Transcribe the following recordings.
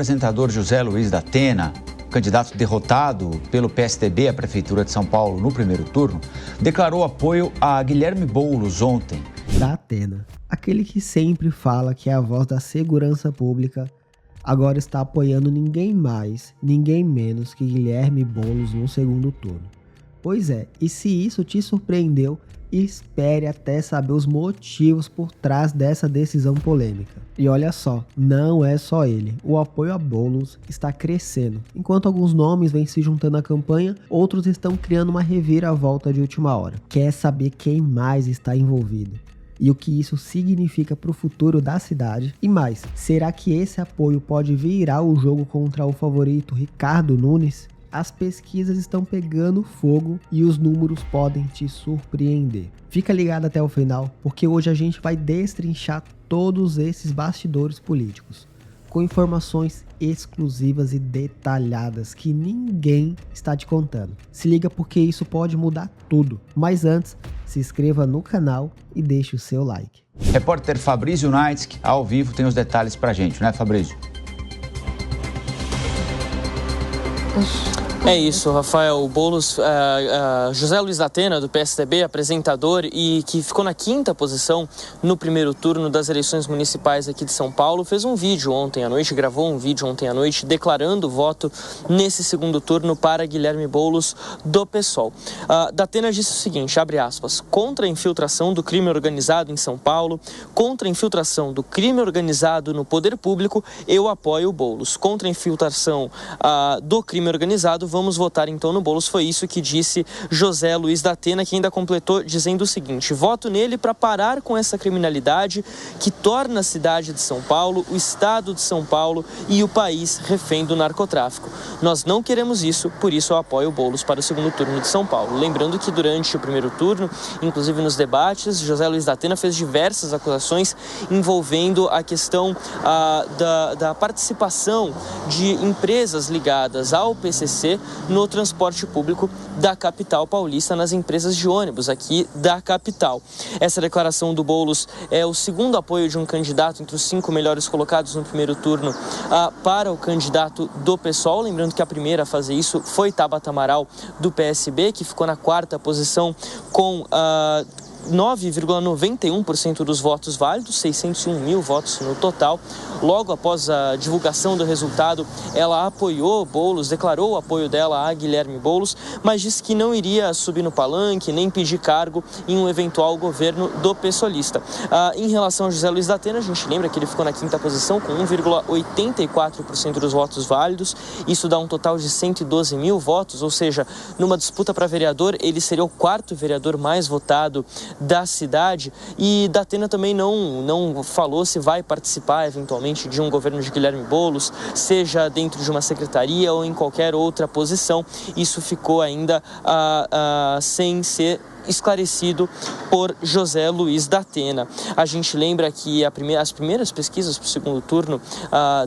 apresentador José Luiz da Atena, candidato derrotado pelo PSDB à Prefeitura de São Paulo no primeiro turno, declarou apoio a Guilherme Boulos ontem. Da Atena, aquele que sempre fala que é a voz da segurança pública, agora está apoiando ninguém mais, ninguém menos que Guilherme Boulos no segundo turno. Pois é, e se isso te surpreendeu, espere até saber os motivos por trás dessa decisão polêmica. E olha só, não é só ele. O apoio a Boulos está crescendo. Enquanto alguns nomes vêm se juntando à campanha, outros estão criando uma reviravolta de última hora. Quer saber quem mais está envolvido? E o que isso significa para o futuro da cidade? E mais, será que esse apoio pode virar o jogo contra o favorito Ricardo Nunes? As pesquisas estão pegando fogo e os números podem te surpreender. Fica ligado até o final, porque hoje a gente vai destrinchar todos esses bastidores políticos, com informações exclusivas e detalhadas que ninguém está te contando. Se liga porque isso pode mudar tudo. Mas antes, se inscreva no canal e deixe o seu like. Repórter Fabrício Naitsky, ao vivo, tem os detalhes pra gente, né, Fabrício? É isso, Rafael. O Boulos, José Luiz da Atena, do PSDB, apresentador e que ficou na 5ª posição no primeiro turno das eleições municipais aqui de São Paulo, fez um vídeo ontem à noite, gravou um vídeo ontem à noite, declarando voto nesse segundo turno para Guilherme Boulos, do PSOL. Da Atena disse o seguinte, abre aspas, contra a infiltração do crime organizado em São Paulo, contra a infiltração do crime organizado no poder público, eu apoio o Boulos. Contra a infiltração do crime organizado, vamos votar então no Boulos. Foi isso que disse José Luiz da Atena, que ainda completou dizendo o seguinte, voto nele para parar com essa criminalidade que torna a cidade de São Paulo, o estado de São Paulo e o país refém do narcotráfico. Nós não queremos isso, por isso eu apoio o Boulos para o segundo turno de São Paulo. Lembrando que durante o primeiro turno, inclusive nos debates, José Luiz da Atena fez diversas acusações envolvendo a questão da participação de empresas ligadas ao PCC no transporte público da capital paulista, nas empresas de ônibus aqui da capital. Essa declaração do Boulos é o segundo apoio de um candidato entre os 5 melhores colocados no primeiro turno para o candidato do PSOL. Lembrando que a primeira a fazer isso foi Tabata Amaral, do PSB, que ficou na 4ª posição com 9,91% dos votos válidos, 601 mil votos no total. Logo após a divulgação do resultado, ela apoiou Boulos, declarou o apoio dela a Guilherme Boulos, mas disse que não iria subir no palanque, nem pedir cargo em um eventual governo do PSOLista. Em relação a José Luiz da Atena, a gente lembra que ele ficou na 5ª posição com 1,84% dos votos válidos. Isso dá um total de 112 mil votos, ou seja, numa disputa para vereador, ele seria o 4º vereador mais votado da cidade. E da Atena também não falou se vai participar eventualmente de um governo de Guilherme Boulos, seja dentro de uma secretaria ou em qualquer outra posição. Isso ficou ainda sem ser esclarecido por José Luiz da Atena. A gente lembra que as primeiras pesquisas para o segundo turno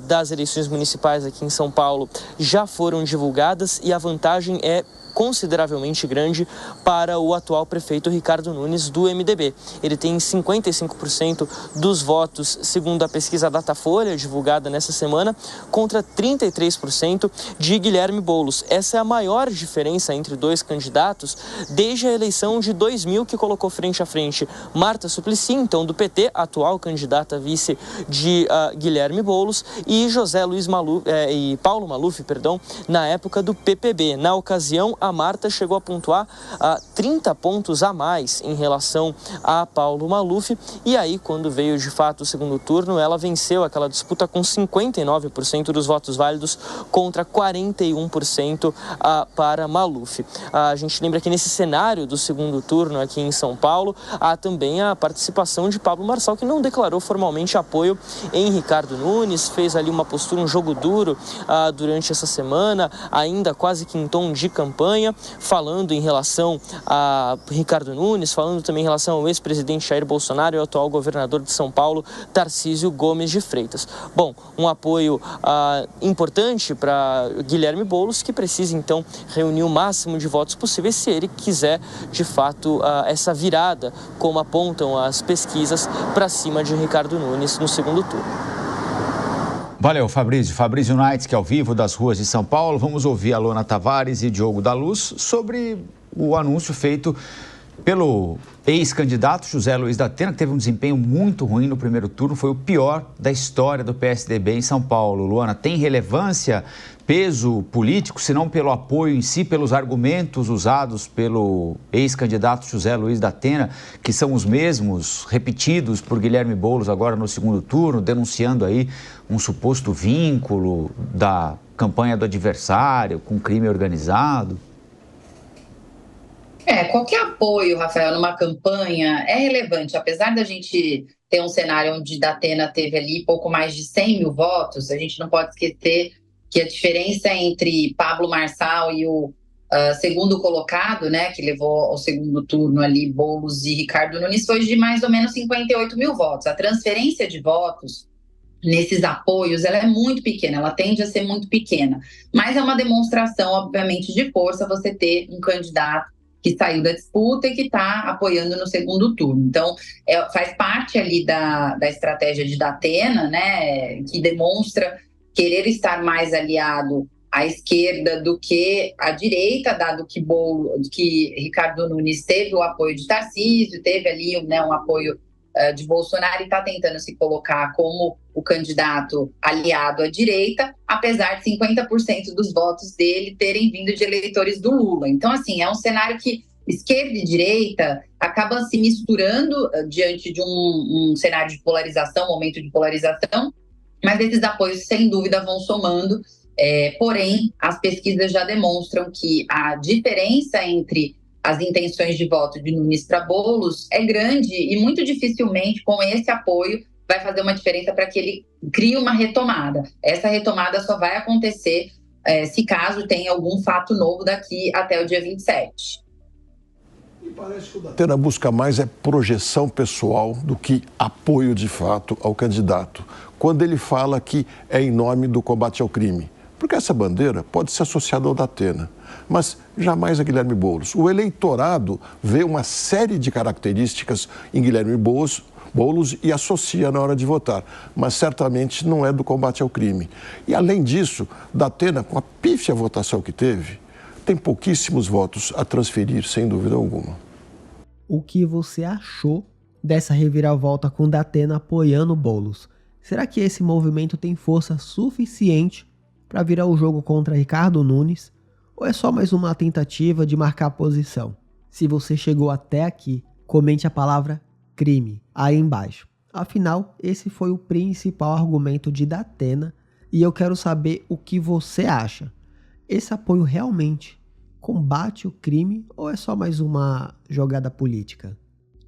das eleições municipais aqui em São Paulo já foram divulgadas e a vantagem é consideravelmente grande para o atual prefeito Ricardo Nunes, do MDB. Ele tem 55% dos votos, segundo a pesquisa Datafolha, divulgada nessa semana, contra 33% de Guilherme Boulos. Essa é a maior diferença entre dois candidatos desde a eleição de 2000, que colocou frente a frente Marta Suplicy, então do PT, atual candidata vice de Guilherme Boulos, e Paulo Maluf, na época do PPB. Na ocasião, a Marta chegou a pontuar 30 pontos a mais em relação a Paulo Maluf, e aí, quando veio de fato o segundo turno, ela venceu aquela disputa com 59% dos votos válidos contra 41% para Maluf. A gente lembra que nesse cenário do segundo turno aqui em São Paulo, há também a participação de Pablo Marçal, que não declarou formalmente apoio em Ricardo Nunes, fez ali uma postura, um jogo duro durante essa semana, ainda quase que em tom de campanha, falando em relação a Ricardo Nunes, falando também em relação ao ex-presidente Jair Bolsonaro e ao atual governador de São Paulo, Tarcísio Gomes de Freitas. Bom, um apoio importante para Guilherme Boulos, que precisa então reunir o máximo de votos possíveis se ele quiser, de fato, essa virada, como apontam as pesquisas, para cima de Ricardo Nunes no segundo turno. Valeu, Fabrício. Fabrício Knights, que é ao vivo das ruas de São Paulo. Vamos ouvir a Lona Tavares e Diogo da Luz sobre o anúncio feito pelo ex-candidato José Luiz da Atena, que teve um desempenho muito ruim no primeiro turno, foi o pior da história do PSDB em São Paulo. Luana, tem relevância, peso político, se não pelo apoio em si, pelos argumentos usados pelo ex-candidato José Luiz da Atena, que são os mesmos repetidos por Guilherme Boulos agora no segundo turno, denunciando aí um suposto vínculo da campanha do adversário com crime organizado? Qualquer apoio, Rafael, numa campanha é relevante. Apesar da gente ter um cenário onde Datena teve ali pouco mais de 100 mil votos, a gente não pode esquecer que a diferença entre Pablo Marçal e o segundo colocado, né, que levou ao segundo turno ali Boulos e Ricardo Nunes, foi de mais ou menos 58 mil votos. A transferência de votos nesses apoios, ela é muito pequena, ela tende a ser muito pequena. Mas é uma demonstração, obviamente, de força você ter um candidato que saiu da disputa e que está apoiando no segundo turno. Então, faz parte ali da estratégia de Datena, né, que demonstra querer estar mais aliado à esquerda do que à direita, dado que Ricardo Nunes teve o apoio de Tarcísio, teve ali, né, um apoio de Bolsonaro e está tentando se colocar como o candidato aliado à direita, apesar de 50% dos votos dele terem vindo de eleitores do Lula. Então, assim, é um cenário que esquerda e direita acabam se misturando diante de um cenário de polarização, momento de polarização, mas esses apoios, sem dúvida, vão somando. Porém, as pesquisas já demonstram que a diferença entre as intenções de voto de Nunes para Boulos é grande e muito dificilmente, com esse apoio, vai fazer uma diferença para que ele crie uma retomada. Essa retomada só vai acontecer se caso tenha algum fato novo daqui até o dia 27. E parece que o Datena busca mais projeção pessoal do que apoio de fato ao candidato, quando ele fala que é em nome do combate ao crime. Porque essa bandeira pode ser associada ao Datena, mas jamais a Guilherme Boulos. O eleitorado vê uma série de características em Guilherme Boulos e associa na hora de votar, mas certamente não é do combate ao crime. E além disso, Datena, com a pífia votação que teve, tem pouquíssimos votos a transferir, sem dúvida alguma. O que você achou dessa reviravolta com Datena apoiando Boulos? Será que esse movimento tem força suficiente para virar o jogo contra Ricardo Nunes? Ou é só mais uma tentativa de marcar posição? Se você chegou até aqui, comente a palavra crime aí embaixo. Afinal, esse foi o principal argumento de Datena e eu quero saber o que você acha. Esse apoio realmente combate o crime ou é só mais uma jogada política?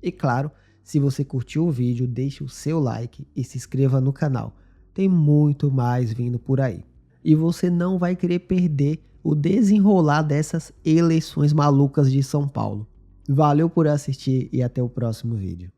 E claro, se você curtiu o vídeo, deixe o seu like e se inscreva no canal. Tem muito mais vindo por aí. E você não vai querer perder o desenrolar dessas eleições malucas de São Paulo. Valeu por assistir e até o próximo vídeo.